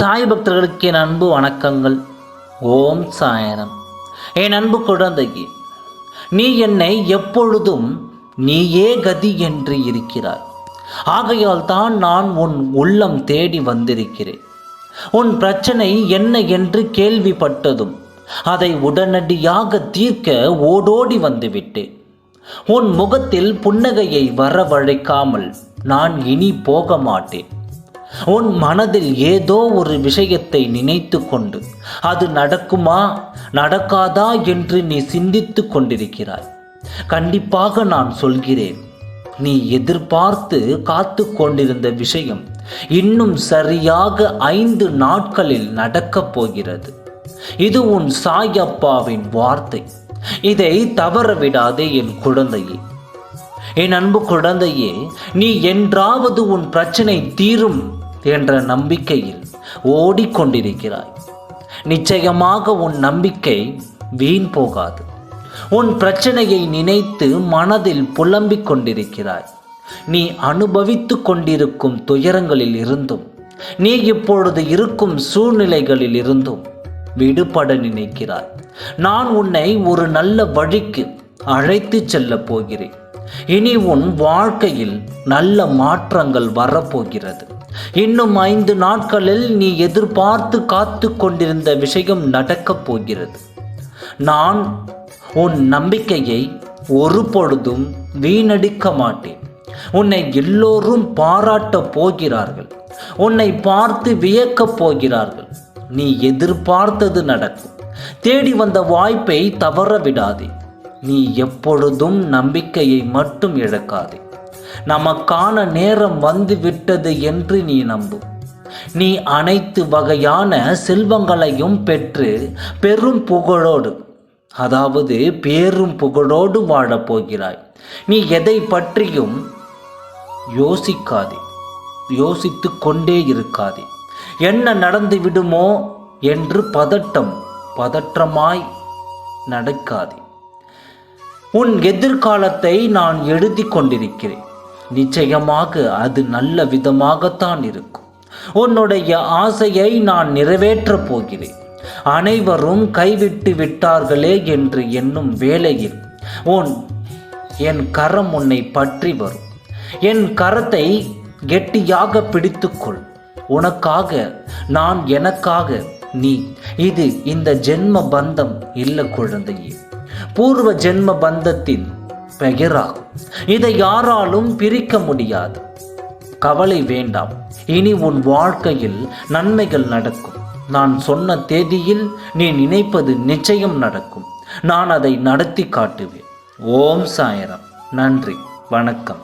சாய் பக்தர்களுக்கு என் அன்பு வணக்கங்கள். ஓம் சாயனம். என் அன்பு குழந்தையே, நீ என்னை எப்பொழுதும் நீயே கதி என்று இருக்கிறாய். ஆகையால் தான் நான் உன் உள்ளம் தேடி வந்திருக்கிறேன். உன் பிரச்சனை என்ன என்று கேள்விப்பட்டதும் அதை உடனடியாக தீர்க்க ஓடோடி வந்துவிட்டேன். உன் முகத்தில் புன்னகையை வரவழைக்காமல் நான் இனி போக மாட்டேன். உன் மனதில் ஏதோ ஒரு விஷயத்தை நினைத்து கொண்டு அது நடக்குமா நடக்காதா என்று நீ சிந்தித்து கொண்டிருக்கிறாய். கண்டிப்பாக நான் சொல்கிறேன், நீ எதிர்பார்த்து காத்து கொண்டிருந்த விஷயம் இன்னும் சரியாக 5 நாட்களில் நடக்கப் போகிறது. இது உன் சாயப்பாவின் வார்த்தை. இதை தவறவிடாதே என் குழந்தையே. என் அன்பு குழந்தையே, நீ என்றாவது உன் பிரச்சனை தீரும் என்ற நம்பிக்கையில் ஓடிக்கொண்டிருக்கிறாய். நிச்சயமாக உன் நம்பிக்கை வீண் போகாது. உன் பிரச்சனையை நினைத்து மனதில் புலம்பிக் கொண்டிருக்கிறாய். நீ அனுபவித்து கொண்டிருக்கும் துயரங்களில் இருந்தும் நீ இப்பொழுது இருக்கும் சூழ்நிலைகளில் இருந்தும் விடுபட நினைக்கிறாய். நான் உன்னை ஒரு நல்ல வழிக்கு அழைத்து செல்லப் போகிறேன். இனி உன் வாழ்க்கையில் நல்ல மாற்றங்கள் வரப்போகிறது. இன்னும் 5 நாட்களில் நீ எதிர்பார்த்து காத்து கொண்டிருந்த விஷயம் நடக்கப் போகிறது. நான் உன் நம்பிக்கையை ஒரு பொழுதும் வீணடிக்க மாட்டேன். உன்னை எல்லோரும் பாராட்டப் போகிறார்கள். உன்னை பார்த்து வியக்கப் போகிறார்கள். நீ எதிர்பார்த்தது நடக்கும். தேடி வந்த வாய்ப்பை தவற விடாதே. நீ எப்பொழுதும் நம்பிக்கையை மட்டும் இழக்காதே. நமக்கான நேரம் வந்து விட்டது என்று நீ நம்பு. நீ அனைத்து வகையான செல்வங்களையும் பெற்று பெரும் புகழோடு, அதாவது பேரும் புகழோடு வாழப்போகிறாய். நீ எதை பற்றியும் யோசிக்காதே, யோசித்து கொண்டே இருக்காதே. என்ன நடந்து விடுமோ என்று பதற்றமாய் நடக்காதே. உன் எதிர்காலத்தை நான் எழுதி கொண்டிருக்கிறேன். நிச்சயமாக அது நல்ல விதமாகத்தான் இருக்கும். உன்னுடைய ஆசையை நான் நிறைவேற்றப் போகிறேன். அனைவரும் கைவிட்டு விட்டார்களே என்று எண்ணும் வேளையில் என் கரம் உன்னை பற்றி வரும். என் கரத்தை கெட்டியாக பிடித்துக்கொள். உனக்காக நான், எனக்காக நீ. இது இந்த ஜென்ம பந்தம் இல்லை குழந்தையே, பூர்வ ஜென்ம பந்தத்தின் பெயராகும். இதை யாராலும் பிரிக்க முடியாது. கவலை வேண்டாம். இனி உன் வாழ்க்கையில் நன்மைகள் நடக்கும். நான் சொன்ன தேதியில் நீ நினைப்பது நிச்சயம் நடக்கும். நான் அதை நடத்தி காட்டுவேன். ஓம் சாயனம். நன்றி, வணக்கம்.